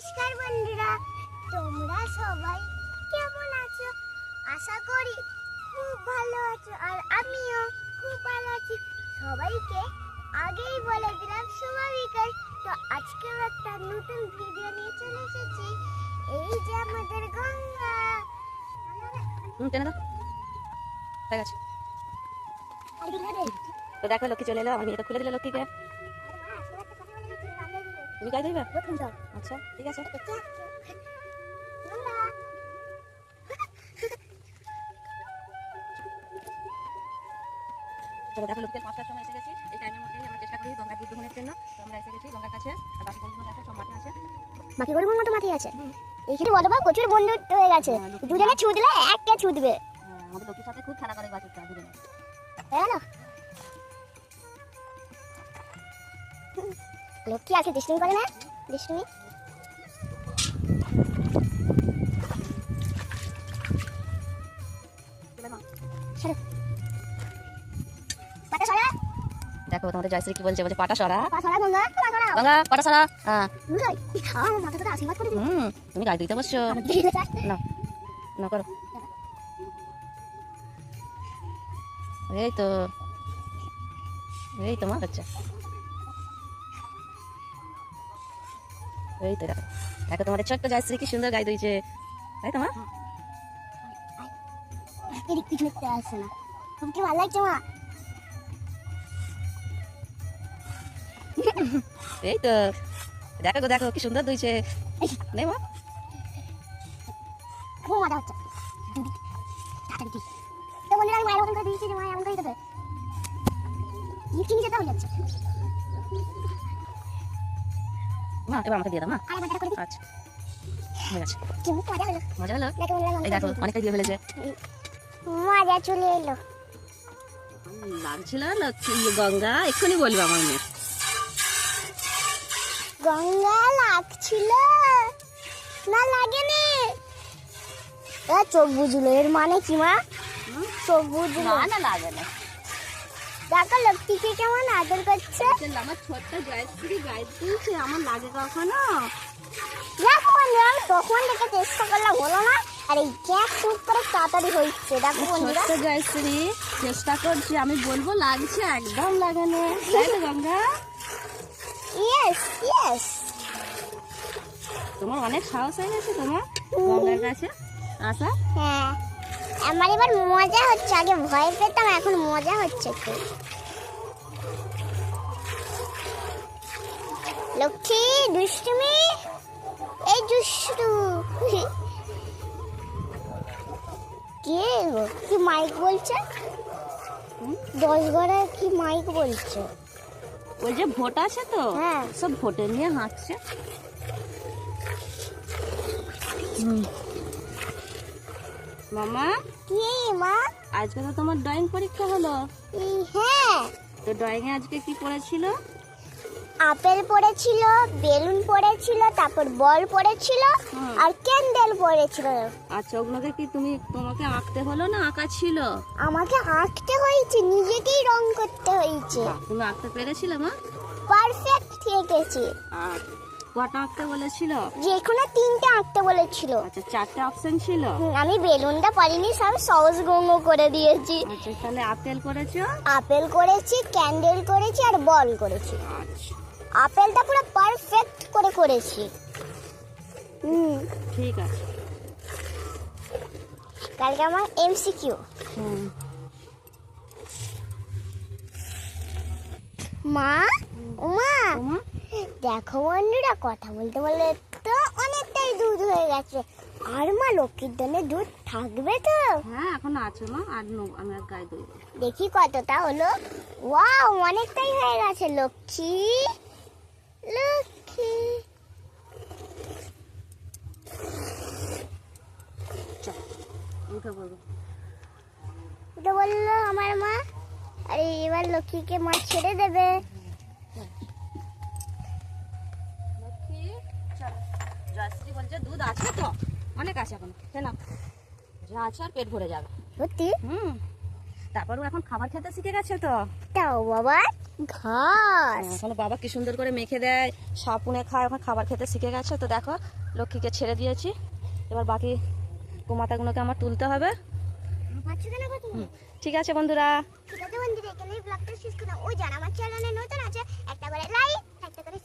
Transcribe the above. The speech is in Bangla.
নমস্কার বন্ধুরা, তোমরা সবাই কেমন আছো? আশা করি খুব ভালো আছো, আর আমিও খুব ভালো আছি। সবাইকে আগেই বলে দিলাম শুভ বিকাল। তো আজকে একটা নতুন ভিডিও নিয়ে চলে এসেছি। এই যে আমাদের গঙ্গা। টেনে দাও, ঠিক আছে। তো দেখো লক্ষ্মী চলে এলো, আমি এটা খুলে দিলে লক্ষ্মীকে। তুমি গায়ে দিবে? আচ্ছা ঠিক আছে। তো দেখো লক্ষ্মীর 5টার সময় এসে গেছি। এই টাইমের মধ্যেই আমরা চেষ্টা করি গঙ্গার দুধ গ্রহণের জন্য। তো আমরা এসে গেছি গঙ্গার কাছে। আর বাকি বন্ধুরা আছে, সব মাঠে আছে। বাকি গরুর মতো মাথায় আছে। এইখানে বড় প্রচুর বন্ধুত্ব হয়ে গেছে। দুজনে ছুটলে একটা ছুটবে। আমাদের লক্ষ্মীর সাথে খুব খেলা করে বাছুরটা দুজনে। হ্যাঁ না, লক্ষ্মী আছে দুষ্টুমি করে না? দুষ্টুমি দেখো তোমাদের জয়শ্রী কি বলছে, বলছে পাটা সরা। গঙ্গা পাটা সরা। হ্যাঁ আশীর্বাদ করে তুমি গায়ে দিতে বসছো না? না করো। এই তো মা হচ্ছে। এই তো দেখো দেখো তোমাদের ছোট্ট জয়শ্রী কি সুন্দর গায়ে দিয়েছে, তাই তো মা? এদিক পিছনে আসছে না। তুমি কি ভালো লাগছে মা? এই তো দেখো গো, দেখো কি সুন্দর দিয়েছে। নে মা, খুব মজা হচ্ছে। তো বন্ধুরা, আমি মায়ের মতন করে দিয়েছি যে মা এমন করে দেবে। লিখে নিয়ে যেতে হয়ে যাচ্ছে। মা এবার আমাকে দিয়ে দাও মা। আর একবার করে দিই। আচ্ছা ঠিক আছে। কি মজা হলো। মজা হলো। দেখো বন্ধুরা, এই দেখো অনেকটাই দিয়ে ফেলেছে। মজা চলে এলো। লাগছিল গঙ্গা, এক্ষুনি বলবো আমার মেয়ে। গঙ্গা লাগছিল না, লাগেনি। চোখ বুঝলো, এর মানে কি মা? চোখ বুঝলো না লাগে না। দেখো লক্ষ্মীকে কেমন আদর করছে। আমার ছোট্ট জয়শ্রী গায়ে দিয়েছে, আমার লাগে কখনো? দেখো বন্ধুরা, আমি তখন দেখে চেষ্টা করলাম, হলো না। আর এই গ্যাস চুপ করে তাড়াতাড়ি হচ্ছে। দেখো বন্ধুরা, ছোট্ট জয়শ্রী চেষ্টা করছি, আমি বলবো লাগছে, একদম লাগে না, তাই তো গঙ্গা? Yes yes. তোমার অনেক সাহস হয়ে গেছে তোমার গঙ্গার কাছে আসা। হ্যাঁ, আমার এবার মজা হচ্ছে। আগে ভয় পেতাম, এখন মজা হচ্ছে একটু। লক্ষ্মী দুষ্টুমি, এই দুষ্টু কে গো? কি মাইক বলছে? 10 ঘরে কি মাইক বলছে? ওই যে ভোট আছে তো, হ্যাঁ। সব ভোটে নিয়ে হাঁটছে। মামা, কি মা? আজকে তো তোমার ড্রয়িং পরীক্ষা হলো। হ্যাঁ, তো ড্রয়িং এ আজকে কি পড়েছিল? আপেল পড়েছিল, বেলুন পড়েছিল, তারপর বল পড়েছিল, আর ক্যান্ডেল পড়েছিল। আচ্ছা, ওগুলোকে কি তোমাকে আঁকতে হলো না আঁকা ছিল? আমাকে আঁকতে হয়েছে, নিজেকেই রং করতে হয়েছে। তুমি আঁকতে পেরেছিলে মা? পারফেক্ট এঁকেছি। আর কটা আঁকতে বলেছিল? যেখানে 3টে আঁকতে বলেছিল। আচ্ছা, 4টে অপশন ছিল। আমি বেলুনটা পারিনি, সব সহজ গঙ্গ করে দিয়েছি। আচ্ছা, তাহলে আপেল করেছো? আপেল করেছি, ক্যান্ডেল করেছি, আর বল করেছি। আচ্ছা, আপেলটা পুরো পারফেক্ট করে করেছি। ঠিক আছে। কালকে আমার এমসিকিউ। মা, ওমা, দেখো বন্ধুরা, কথা বলতে বলতে তো অনেকটাই দুধ হয়ে গেছে। আর মা, লক্ষ্মীর জন্য দুধ থাকবে তো? হ্যাঁ, এখন আছে মা, আর আমি আর গায়ে দেবো। দেখি কতটা হলো। ওয়াও, অনেকটাই হয়ে গেছে। লক্ষ্মী লক্ষ্মী, উঠে পড়বো। এটা বললো আমার মা। আর এবার লক্ষ্মীকে মা ছেড়ে দেবে। লক্ষ্মী চল। জয়শ্রী বলছে দুধ আছে তো, অনেক আছে এখন, না যা আছে আর পেট ভরে যাবে। সত্যি? তারপর ও এখন খাবার খেতে শিখে গেছে তো। তাও বাবা, ঘাস। এখনো বাবা কি সুন্দর করে মেখে দেয়, সাপুনে খায়, ওখানে খাবার খেতে শিখে গেছে। তো দেখো লক্ষ্মীকে ছেড়ে দিয়েছি, এবার বাকি গোমাতাগুলোকে আমার তুলতে হবে। পাচ্ছি কেন কত? ঠিক আছে বন্ধুরা, ঠিক আছে বন্ধুরা, এখানে ব্লগটা শেষ করলাম। ও যারা আমার চ্যানেলে নতুন আছে একটা করে লাইক, একটা করে